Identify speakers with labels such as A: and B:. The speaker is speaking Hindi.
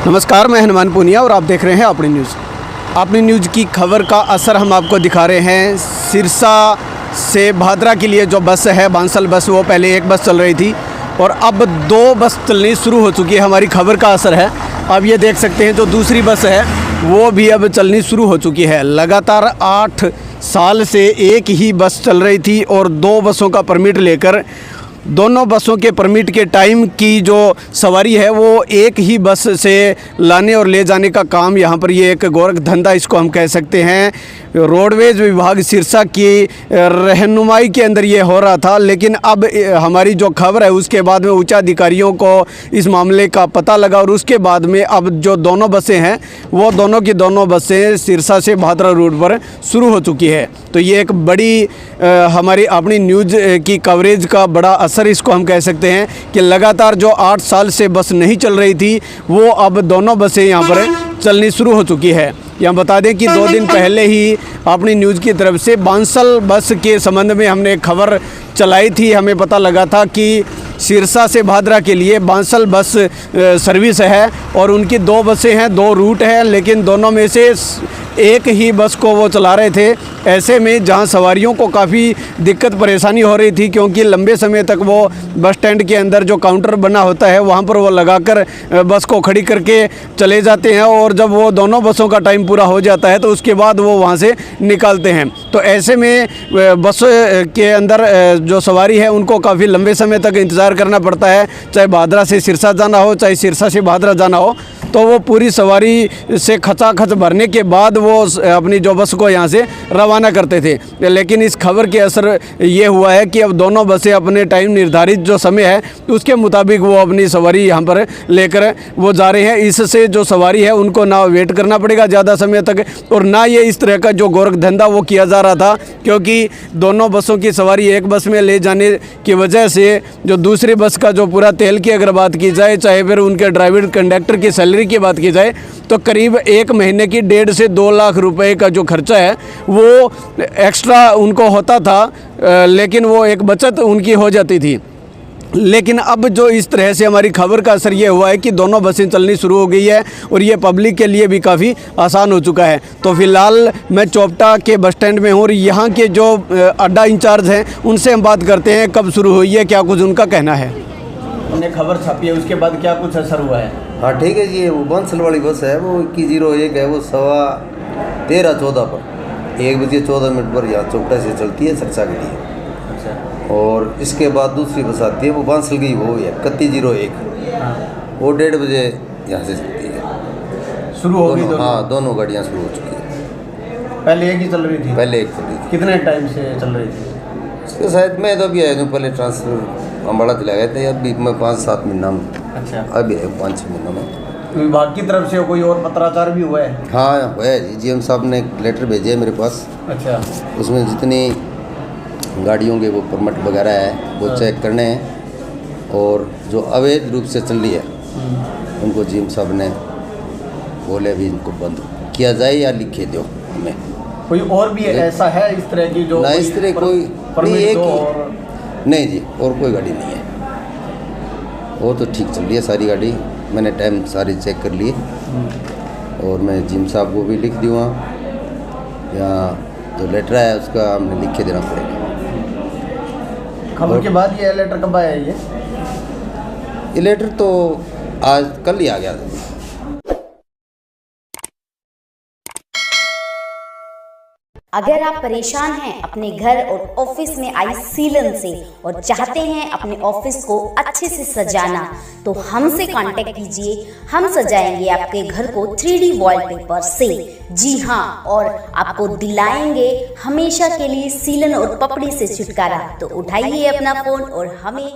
A: नमस्कार, मैं हनुमान पूनिया और आप देख रहे हैं अपनी न्यूज़। अपनी न्यूज़ की खबर का असर हम आपको दिखा रहे हैं। सिरसा से भादरा के लिए जो बस है बांसल बस, वो पहले एक बस चल रही थी और अब दो बस चलनी शुरू हो चुकी है। हमारी खबर का असर है। अब ये देख सकते हैं जो दूसरी बस है वो भी अब चलनी शुरू हो चुकी है। लगातार 8 साल से एक ही बस चल रही थी और दो बसों का परमिट लेकर दोनों बसों के परमिट के टाइम की जो सवारी है वो एक ही बस से लाने और ले जाने का काम यहाँ पर ये एक गोरख धंधा इसको हम कह सकते हैं। रोडवेज विभाग सिरसा की रहनुमाई के अंदर ये हो रहा था, लेकिन अब हमारी जो खबर है उसके बाद में उच्च अधिकारियों को इस मामले का पता लगा और उसके बाद में अब जो दोनों बसें हैं वो दोनों की दोनों बसें सिरसा से भादरा रूट पर शुरू हो चुकी है। तो ये एक बड़ी हमारी अपनी न्यूज़ की कवरेज का बड़ा असर इसको हम कह सकते हैं कि लगातार जो 8 साल से बस नहीं चल रही थी वो अब दोनों बसें यहाँ पर चलनी शुरू हो चुकी है। यहाँ बता दें कि 2 दिन पहले ही अपनी न्यूज़ की तरफ से बांसल बस के संबंध में हमने एक खबर चलाई थी। हमें पता लगा था कि सिरसा से भादरा के लिए बांसल बस सर्विस है और उनकी 2 बसें हैं, 2 रूट हैं, लेकिन दोनों में से एक ही बस को वो चला रहे थे। ऐसे में जहां सवारियों को काफ़ी दिक्कत परेशानी हो रही थी, क्योंकि लंबे समय तक वो बस स्टैंड के अंदर जो काउंटर बना होता है वहां पर वो लगाकर बस को खड़ी करके चले जाते हैं और जब वो दोनों बसों का टाइम पूरा हो जाता है तो उसके बाद वो वहां से निकालते हैं। तो ऐसे में बस के अंदर जो सवारी है उनको काफ़ी लंबे समय तक इंतज़ार करना पड़ता है, चाहे भादरा से सिरसा जाना हो, चाहे सिरसा से भादरा जाना हो। तो वो पूरी सवारी से खचाखच भरने के बाद वो अपनी जो बस को यहाँ से रवाना करते थे। लेकिन इस खबर के असर ये हुआ है कि अब दोनों बसें अपने टाइम निर्धारित जो समय है उसके मुताबिक वो अपनी सवारी यहाँ पर लेकर वो जा रहे हैं। इससे जो सवारी है उनको ना वेट करना पड़ेगा ज़्यादा समय तक और ना ये इस तरह का जो गोरख धंधा वो किया जा रहा था, क्योंकि दोनों बसों की सवारी एक बस में ले जाने की वजह से जो दूसरी बस का जो पूरा तेल की अगर बात की जाए, चाहे फिर उनके ड्राइवर कंडक्टर की सैलरी की बात की जाए, तो करीब 1 महीने की 1.5 से 2 लाख रुपए का जो खर्चा है वो एक्स्ट्रा उनको होता था, लेकिन वो एक बचत उनकी हो जाती थी। लेकिन अब जो इस तरह से हमारी खबर का असर ये हुआ है कि दोनों बसें चलनी शुरू हो गई है और ये पब्लिक के लिए भी काफ़ी आसान हो चुका है। तो फिलहाल मैं चोपटा के बस स्टैंड में हूँ और यहाँ के जो अड्डा इंचार्ज हैं उनसे हम बात करते हैं कब शुरू हुई है, क्या कुछ उनका कहना है। हमने खबर छापी है, उसके बाद क्या कुछ असर हुआ है?
B: हाँ ठीक है जी, वो बांसल वाली बस है वो 2101 है, वो 13:14 पर 1:14 पर यहाँ चोपटा से चलती है सिरसा के लिए। और इसके बाद दूसरी बस आती है वो बांसल की, वो है 3101, वो 1:30 बजे यहाँ से चलती है।
A: शुरू हो गई?
B: हाँ, दोनों गाड़ियाँ शुरू हो चुकी है।
A: पहले एक ही चल रही थी?
B: पहले एक चल रही थी।
A: कितने टाइम से चल रही थी?
B: इसके शायद मैं तो अभी आया हूँ, पहले ट्रांसफर अम्बाड़ा चला गए थे, अभी मैं 5-7 महीना में।
A: अच्छा,
B: अभी है 5-6 महीनों में।
A: विभाग की तरफ से कोई और पत्राचार भी हुआ है?
B: हाँ हुआ है जी, GM साहब ने लेटर भेजे है मेरे पास। अच्छा, उसमें जितनी गाड़ियों के वो परमिट वगैरह है वो चेक करने हैं और जो अवैध रूप से चल रही है उनको GM साहब ने बोले भी इनको बंद किया जाए या लिखे दो हमें।
A: कोई और भी ऐसा है इस तरह की जो?
B: ना, इस तरह कोई नहीं, एक नहीं जी, और कोई गाड़ी नहीं है। वो तो ठीक चल रही है सारी गाड़ी, मैंने टाइम सारी चेक कर लिए और मैं GM साहब को भी लिख दूँगा, या जो लेटर है उसका हमने लिख के देना पड़ेगा।
A: खबर के बाद ये लेटर कब आया? ये
B: लेटर तो आज कल ही आ गया था।
C: अगर आप परेशान हैं अपने घर और ऑफिस में आई सीलन से और चाहते हैं अपने ऑफिस को अच्छे से सजाना, तो हमसे कांटेक्ट कीजिए। हम सजाएंगे आपके घर को 3D वॉलपेपर से। जी हाँ, और आपको दिलाएंगे हमेशा के लिए सीलन और पपड़ी से छुटकारा। तो उठाइए अपना फोन और हमें